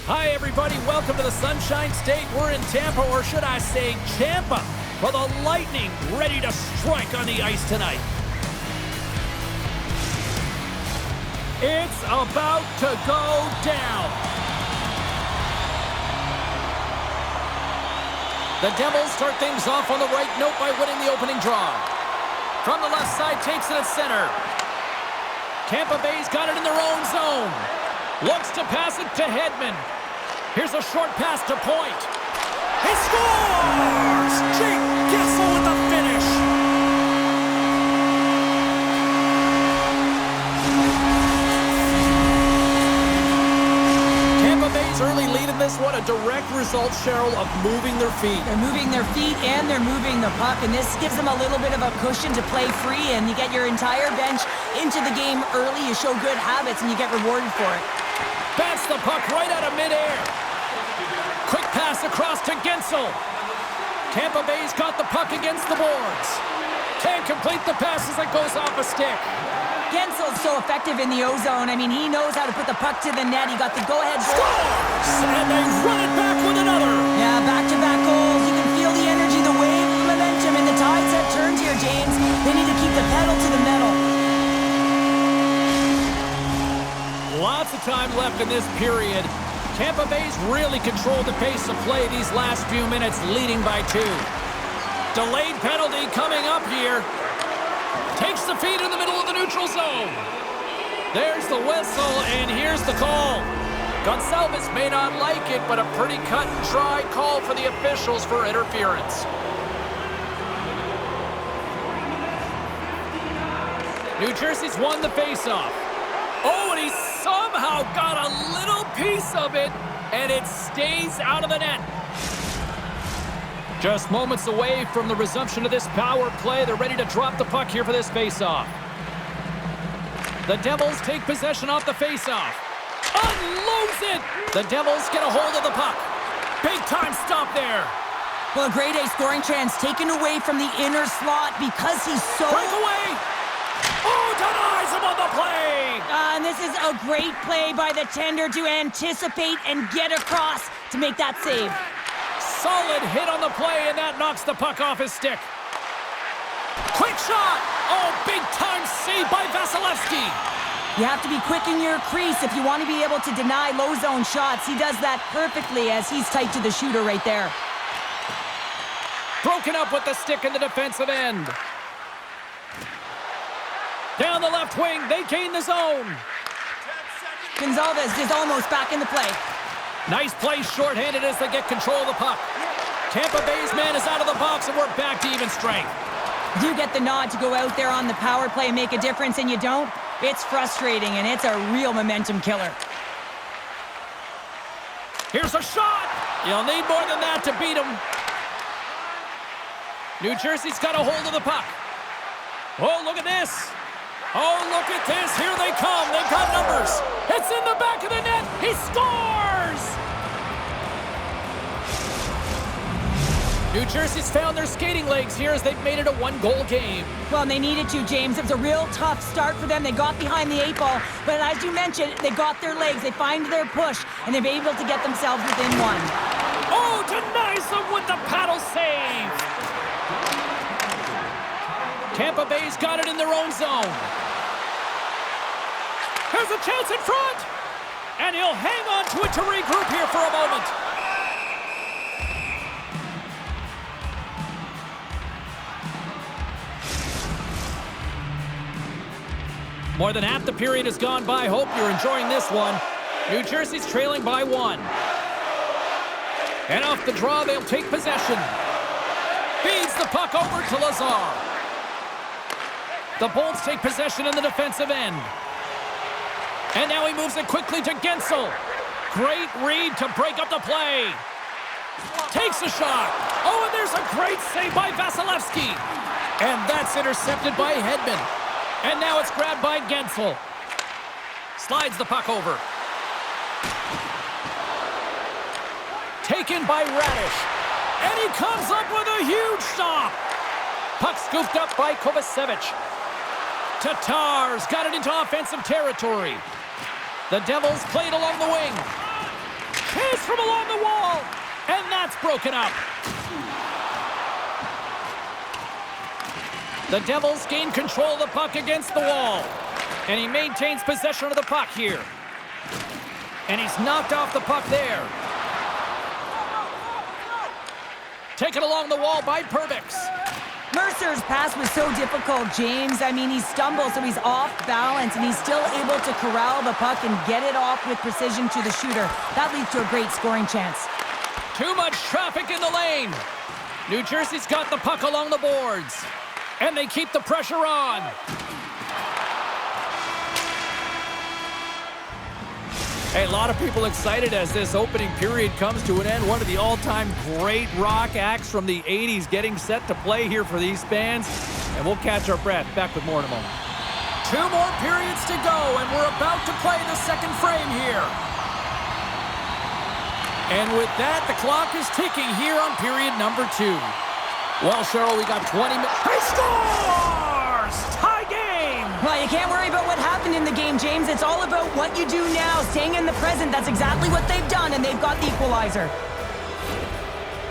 Hi, everybody. Welcome to the Sunshine State. We're in Tampa, or should I say Champa, for the Lightning ready to strike on the ice tonight. It's about to go down. The Devils start things off on the right note by winning the opening draw. From the left side, takes it at center. Tampa Bay's got it in their own zone. Looks to pass it to Hedman. Here's a short pass to Point. He scores! Jake Guessel with the finish. Tampa Bay's early lead in this one, a direct result, Cheryl, of moving their feet. They're moving their feet and they're moving the puck, and this gives them a little bit of a cushion to play free, and you get your entire bench into the game early. You show good habits and you get rewarded for it. Bats the puck right out of midair. Quick pass across to Guentzel. Tampa Bay's got the puck against the boards. Can't complete the pass as it goes off a stick. Guentzel's so effective in the O-zone. I mean, he knows how to put the puck to the net. He got the go-ahead goal. Scores! And they run it back with another. Yeah, back-to-back goals. You can feel the energy, the wave, the momentum, and the tides have turned here, James. They need to keep the pedal to the metal. Lots of time left in this period. Tampa Bay's really controlled the pace of play these last few minutes, leading by 2. Delayed penalty coming up here. Takes the feed in the middle of the neutral zone. There's the whistle, and here's the call. Gonçalves may not like it, but a pretty cut and dry call for the officials for interference. New Jersey's won the faceoff. Oh, and he somehow got a little piece of it, and it stays out of the net. Just moments away from the resumption of this power play. They're ready to drop the puck here for this faceoff. The Devils take possession off the faceoff. Unloads it! The Devils get a hold of the puck. Big time stop there. Well, a grade A scoring chance taken away from the inner slot because he's so... Breakaway! Oh, denies him on the play! And this is a great play by the tender to anticipate and get across to make that save. Solid hit on the play, and that knocks the puck off his stick. Quick shot! Oh, big-time save by Vasilevsky. You have to be quick in your crease if you want to be able to deny low-zone shots. He does that perfectly as he's tight to the shooter right there. Broken up with the stick in the defensive end. Down the left wing, they gain the zone. Gonçalves is almost back in the play. Nice play shorthanded as they get control of the puck. Tampa Bay's man is out of the box, and we're back to even strength. You get the nod to go out there on the power play and make a difference, and you don't. It's frustrating, and it's a real momentum killer. Here's a shot. You'll need more than that to beat him. New Jersey's got a hold of the puck. Oh, look at this. Oh, look at this. Here they come. They've got numbers. It's in the back of the net. He scores! New Jersey's found their skating legs here as they've made it a one-goal game. Well, they needed to, James. It was a real tough start for them. They got behind the 8 ball, but as you mentioned, they got their legs. They find their push, and they've been able to get themselves within 1. Oh, denies them with the paddle save. Tampa Bay's got it in their own zone. Here's a chance in front. And he'll hang on to it to regroup here for a moment. More than half the period has gone by. Hope you're enjoying this one. New Jersey's trailing by 1. And off the draw, they'll take possession. Feeds the puck over to Lazar. The Bolts take possession in the defensive end. And now he moves it quickly to Guentzel. Great read to break up the play. Takes a shot. Oh, and there's a great save by Vasilevsky. And that's intercepted by Hedman. And now it's grabbed by Guentzel. Slides the puck over. Taken by Radish. And he comes up with a huge stop. Puck scooped up by Kovacevic. Tatar's got it into offensive territory. The Devils played along the wing. chase from along the wall. And that's broken up. The Devils gain control of the puck against the wall. And he maintains possession of the puck here. And he's knocked off the puck there. Taken along the wall by Perbix. Mercer's pass was so difficult, James. I mean, he stumbles, so he's off balance, and he's still able to corral the puck and get it off with precision to the shooter. That leads to a great scoring chance. Too much traffic in the lane. New Jersey's got the puck along the boards. And they keep the pressure on. Hey, a lot of people excited as this opening period comes to an end. One of the all-time great rock acts from the 80s getting set to play here for these fans. And we'll catch our breath. Back with more in a moment. 2 more periods to go, and we're about to play the second frame here. And with that, the clock is ticking here on period number 2. Well, Cheryl, we got 20 minutes. He scores! Tie game! Well, you can't worry about what happened in the game, James. It's all about what you do now, staying in the present. That's exactly what they've done, and they've got the equalizer.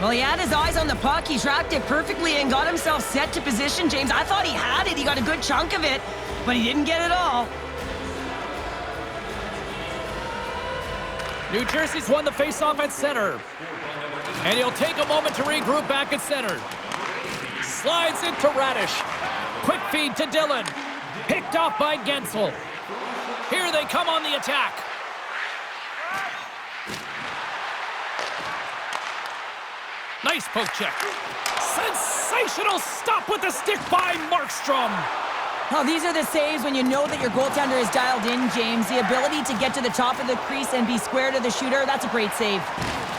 Well, he had his eyes on the puck. He tracked it perfectly and got himself set to position, James. I thought he had it. He got a good chunk of it, but he didn't get it all. New Jersey's won the faceoff at center. And he'll take a moment to regroup back at center. Slides into Radish. Quick feed to Dillon. Picked off by Gensel. Here they come on the attack. Nice poke check. Sensational stop with the stick by Markstrom. Oh, these are the saves when you know that your goaltender is dialed in, James. The ability to get to the top of the crease and be square to the shooter, that's a great save.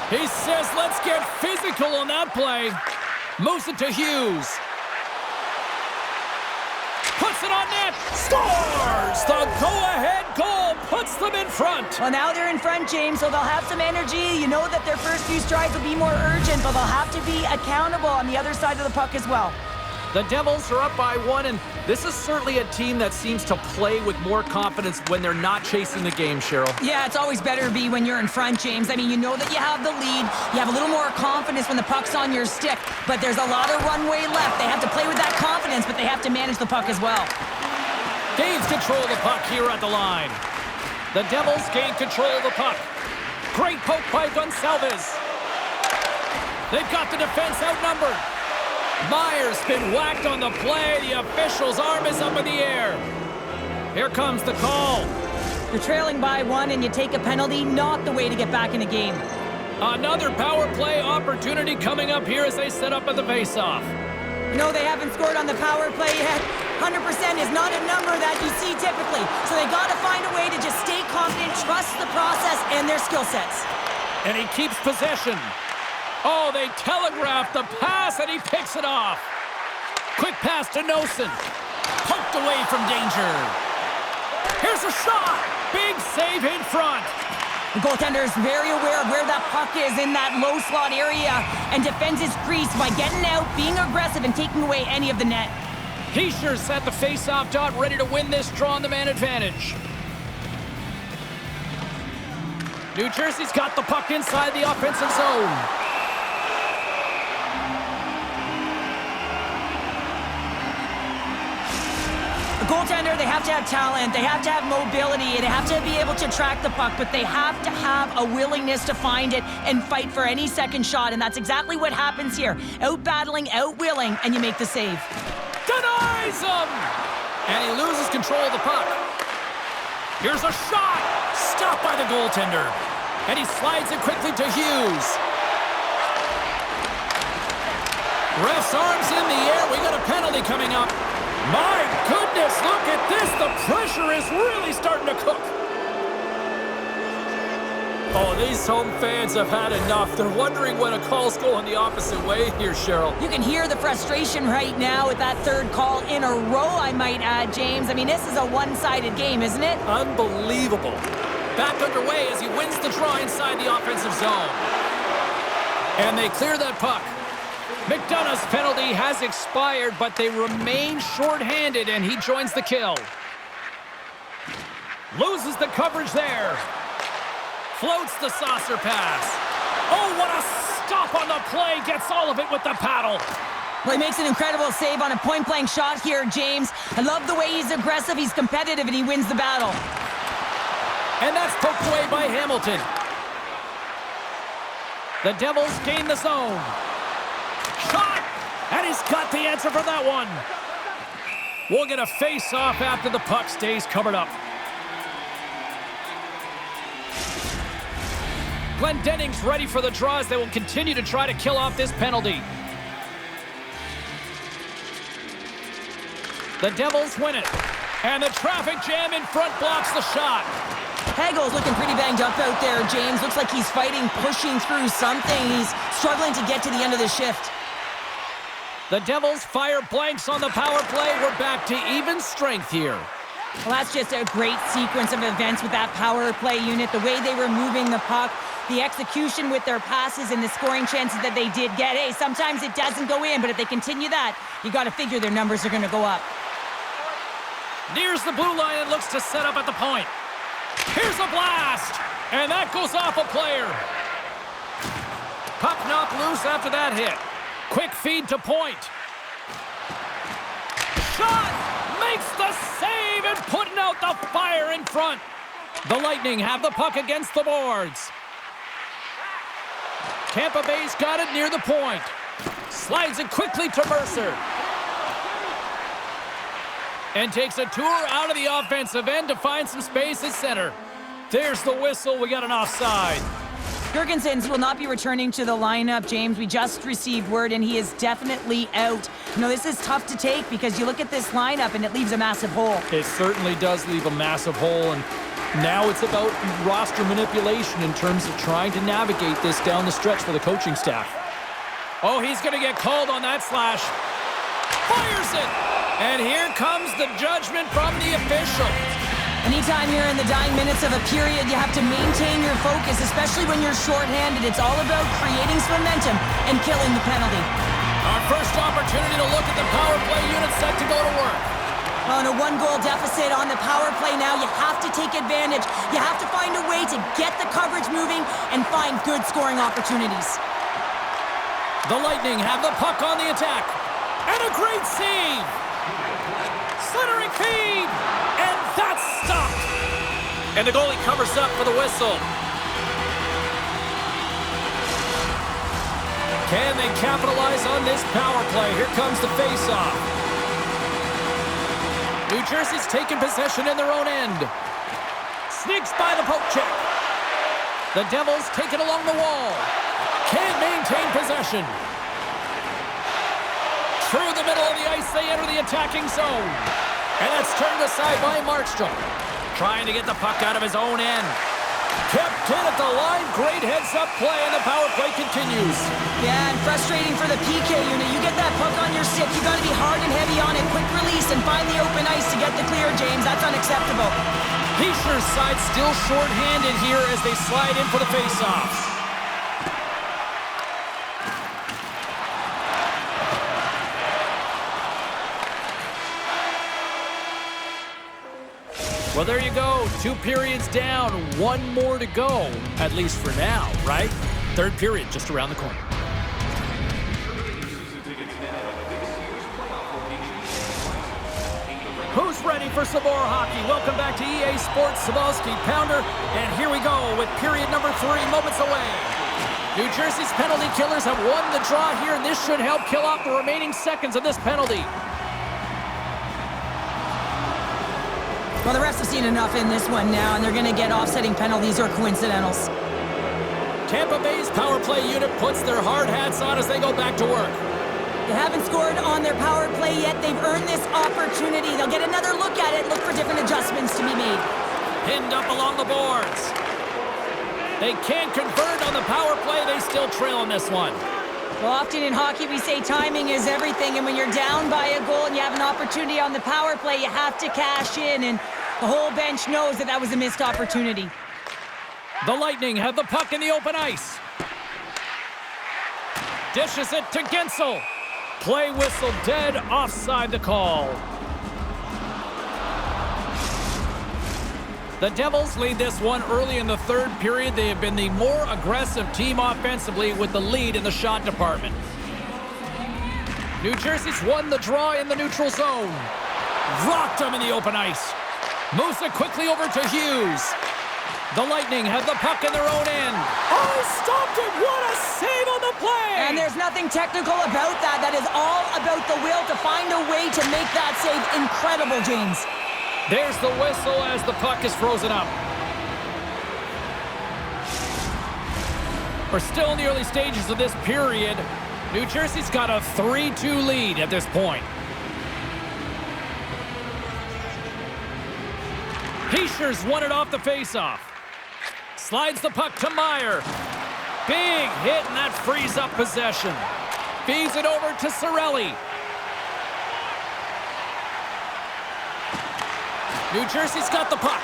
He says, let's get physical on that play. Moves it to Hughes. Puts it on net. Scores! The go-ahead goal puts them in front. Well, now they're in front, James, so they'll have some energy. You know that their first few strides will be more urgent, but they'll have to be accountable on the other side of the puck as well. The Devils are up by 1, and this is certainly a team that seems to play with more confidence when they're not chasing the game, Cheryl. Yeah, it's always better to be when you're in front, James. I mean, you know that you have the lead. You have a little more confidence when the puck's on your stick, but there's a lot of runway left. They have to play with that confidence, but they have to manage the puck as well. Gains control of the puck here at the line. The Devils gain control of the puck. Great poke by Gonçalves. They've got the defense outnumbered. Myers been whacked on the play. The official's arm is up in the air. Here comes the call. You're trailing by 1 and you take a penalty, not the way to get back in a game. Another power play opportunity coming up here as they set up at the faceoff. No, they haven't scored on the power play yet. 100% is not a number that you see typically. So they got to find a way to just stay confident, trust the process and their skill sets. And he keeps possession. Oh, they telegraphed the pass, and he picks it off. Quick pass to Nosen. Poked away from danger. Here's a shot. Big save in front. The goaltender is very aware of where that puck is in that low slot area and defends his crease by getting out, being aggressive, and taking away any of the net. Heischer's at the face-off dot, ready to win this draw on the man advantage. New Jersey's got the puck inside the offensive zone. The goaltender, they have to have talent, they have to have mobility, they have to be able to track the puck, but they have to have a willingness to find it and fight for any second shot, and that's exactly what happens here. Out-battling, out-willing, and you make the save. Denies him! And he loses control of the puck. Here's a shot! Stopped by the goaltender. And he slides it quickly to Hughes. Ref's arms in the air. We got a penalty coming up. My goodness, look at this. The pressure is really starting to cook. Oh, these home fans have had enough. They're wondering when a call's going the opposite way here, Cheryl. You can hear the frustration right now with that third call in a row, I might add, James. I mean, this is a one-sided game, isn't it? Unbelievable. Back underway as he wins the draw inside the offensive zone. And they clear that puck. McDonough's penalty has expired, but they remain shorthanded, and he joins the kill. Loses the coverage there. Floats the saucer pass. Oh, what a stop on the play. Gets all of it with the paddle. Well, he makes an incredible save on a point-blank shot here, James. I love the way he's aggressive, he's competitive, and he wins the battle. And that's poked away by Hamilton. The Devils gain the zone. Shot! And he's got the answer for that one. We'll get a face-off after the puck stays covered up. Glendenning's ready for the draw as they will continue to try to kill off this penalty. The Devils win it. And the traffic jam in front blocks the shot. Hagel's looking pretty banged up out there, James. Looks like he's fighting, pushing through something. He's struggling to get to the end of the shift. The Devils fire blanks on the power play. We're back to even strength here. Well, that's just a great sequence of events with that power play unit. The way they were moving the puck, the execution with their passes, and the scoring chances that they did get. Hey, sometimes it doesn't go in, but if they continue that, you got to figure their numbers are going to go up. Nears the blue line and looks to set up at the point. Here's a blast! And that goes off a player. Puck knocked loose after that hit. Quick feed to point. Shot! Makes the save and putting out the fire in front. The Lightning have the puck against the boards. Tampa Bay's got it near the point. Slides it quickly to Mercer. And takes a tour out of the offensive end to find some space at center. There's the whistle. We got an offside. Jurgensen's will not be returning to the lineup, James. We just received word, and he is definitely out. You know, this is tough to take because you look at this lineup, and it leaves a massive hole. It certainly does leave a massive hole, and now it's about roster manipulation in terms of trying to navigate this down the stretch for the coaching staff. Oh, he's going to get called on that slash. Fires it! And here comes the judgment from the official. Anytime you're in the dying minutes of a period, you have to maintain your focus, especially when you're shorthanded. It's all about creating some momentum and killing the penalty. Our first opportunity to look at the power play unit set to go to work. On a one-goal deficit on the power play now, you have to take advantage. You have to find a way to get the coverage moving and find good scoring opportunities. The Lightning have the puck on the attack. And a great save! Slithering feed! And that's stopped! And the goalie covers up for the whistle. Can they capitalize on this power play? Here comes the face-off. New Jersey's taking possession in their own end. Sneaks by the poke check. The Devils take it along the wall. Can't maintain possession. Through the middle of the ice, they enter the attacking zone. And that's turned aside by Markstrom. Trying to get the puck out of his own end. Kept in at the line. Great heads-up play, and the power play continues. Yeah, and frustrating for the PK unit. You get that puck on your stick, you got to be hard and heavy on it. Quick release and find the open ice to get the clear, James. That's unacceptable. Heischer's side still short-handed here as they slide in for the face-offs. Well, there you go. 2 periods down, 1 more to go, at least for now, right? Third period just around the corner. Who's ready for some more hockey? Welcome back to EA Sports Cebulski Pounder, and here we go with period number 3, moments away. New Jersey's penalty killers have won the draw here, and this should help kill off the remaining seconds of this penalty. Well, the refs have seen enough in this one now, and they're going to get offsetting penalties or coincidentals. Tampa Bay's power play unit puts their hard hats on as they go back to work. They haven't scored on their power play yet. They've earned this opportunity. They'll get another look at it, look for different adjustments to be made. Pinned up along the boards. They can't convert on the power play. They still trail on this one. Well, often in hockey, we say timing is everything, and when you're down by a goal and you have an opportunity on the power play, you have to cash in, and the whole bench knows that that was a missed opportunity. The Lightning have the puck in the open ice. Dishes it to Gensel. Play whistle dead, offside the call. The Devils lead this one early in the third period. They have been the more aggressive team offensively with the lead in the shot department. New Jersey's won the draw in the neutral zone. Rocked him in the open ice. Moves it quickly over to Hughes. The Lightning have the puck in their own end. Oh, stopped it! What a save on the play! And there's nothing technical about that. That is all about the will to find a way to make that save incredible, James. There's the whistle as the puck is frozen up. We're still in the early stages of this period. New Jersey's got a 3-2 lead at this point. Heischer's won it off the faceoff. Slides the puck to Meyer. Big hit, and that frees up possession. Feeds it over to Cirelli. New Jersey's got the puck.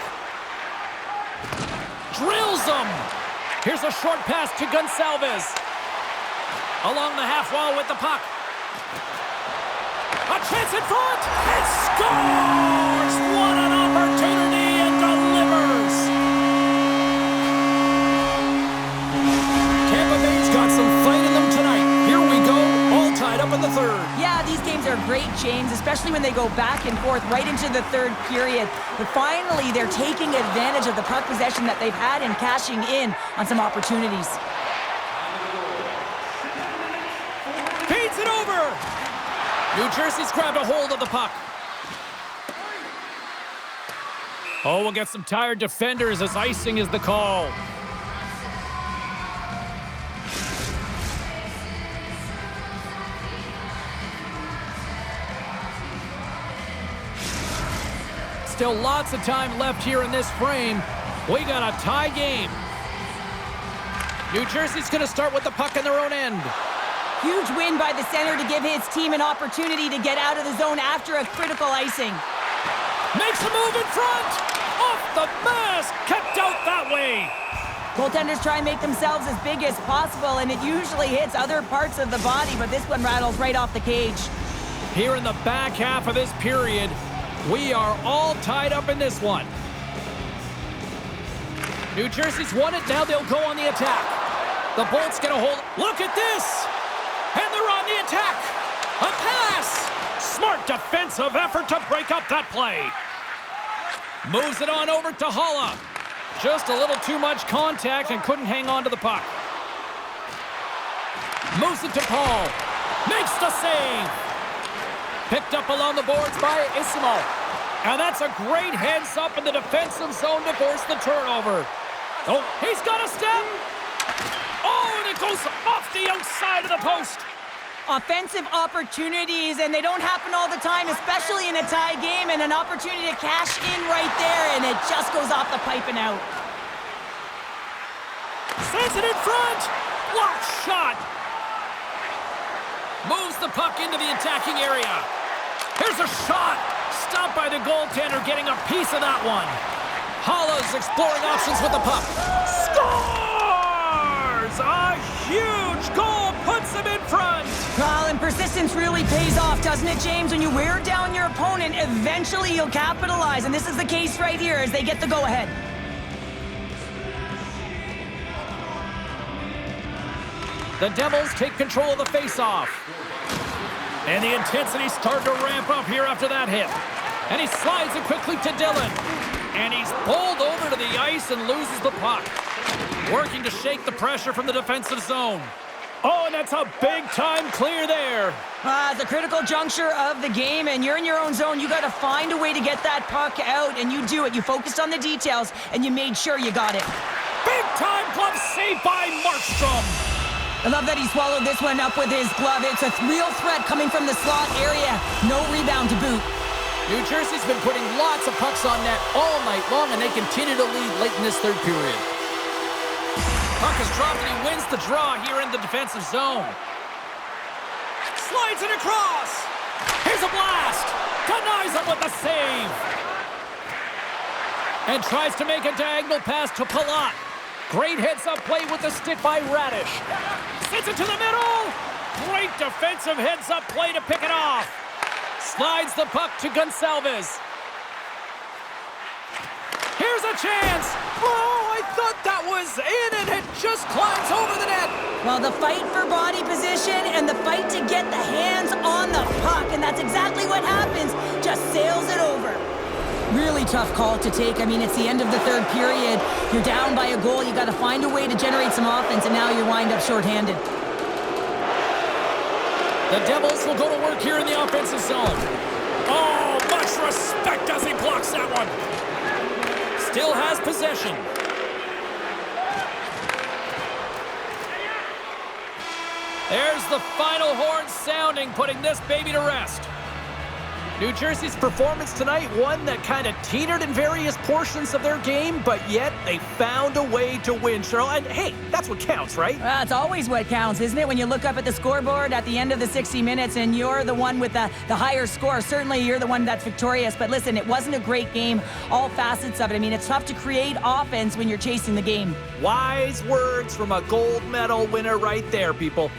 Drills them. Here's a short pass to Gonçalves. Along the half wall with the puck. A chance in front. It scores! What an opportunity and delivers. Tampa Bay's got some fight in them tonight. Here we go, all tied up in the third. Yeah, these games are great, James, especially when they go back and forth right into the third period. But finally, they're taking advantage of the puck possession that they've had and cashing in on some opportunities. Feeds it over. New Jersey's grabbed a hold of the puck. Oh, we'll get some tired defenders as icing is the call. Still lots of time left here in this frame. We got a tie game. New Jersey's going to start with the puck in their own end. Huge win by the center to give his team an opportunity to get out of the zone after a critical icing. Makes a move in front. Off the mask. Kept out that way. Goaltenders try and make themselves as big as possible, and it usually hits other parts of the body, but this one rattles right off the cage. Here in the back half of this period, we are all tied up in this one. New Jersey's won it. Now they'll go on the attack. The Bolts get a hold. Look at this. And they're on the attack. A pass. Smart defensive effort to break up that play. Moves it on over to Holla. Just a little too much contact and couldn't hang on to the puck. Moves it to Paul. Makes the save. Picked up along the boards by Isimo. And that's a great heads up in the defensive zone to force the turnover. Oh, he's got a step. Oh, and it goes off the outside of the post. Offensive opportunities, and they don't happen all the time, especially in a tie game, and an opportunity to cash in right there, and it just goes off the pipe and out. Sends it in front. Block shot. Moves the puck into the attacking area. Here's a shot. Stopped by the goaltender, getting a piece of that one. Holla's exploring options with the puck. Scores! A huge goal puts him in front. Well, and persistence really pays off, doesn't it, James? When you wear down your opponent, eventually you'll capitalize, and this is the case right here as they get the go-ahead. The Devils take control of the face-off. And the intensity started to ramp up here after that hit. And he slides it quickly to Dillon. And he's bowled over to the ice and loses the puck. Working to shake the pressure from the defensive zone. Oh, and that's a big-time clear there. It's a critical juncture of the game, and you're in your own zone. You got to find a way to get that puck out, and you do it. You focused on the details, and you made sure you got it. Big-time glove save by Markstrom. I love that he swallowed this one up with his glove. It's a real threat coming from the slot area. No rebound to boot. New Jersey's been putting lots of pucks on net all night long, and they continue to lead late in this third period. Puck is dropped, and he wins the draw here in the defensive zone. Slides it across. Here's a blast. Denies him with the save. And tries to make a diagonal pass to Palat. Great heads-up play with the stick by Radish. Sends it to the middle. Great defensive heads-up play to pick it off. Slides the puck to Gonçalves. Here's a a chance. Oh, I thought that was in, and it just climbs over the net. Well, the fight for body position and the fight to get the hands on the puck, and that's exactly what happens. Just sails it over. Really tough call to take. I mean, it's the end of the third period. You're down by a goal. You got to find a way to generate some offense, and now you wind up shorthanded. The Devils will go to work here in the offensive zone. Oh, much respect as he blocks that one. Still has possession. There's the final horn sounding, putting this baby to rest. New Jersey's performance tonight, one that kind of teetered in various portions of their game, but yet they found a way to win, Cheryl. And hey, that's what counts, right? Well, it's always what counts, isn't it? When you look up at the scoreboard at the end of the 60 minutes and you're the one with the higher score, certainly you're the one that's victorious. But listen, it wasn't a great game, all facets of it. I mean, it's tough to create offense when you're chasing the game. Wise words from a gold medal winner right there, people.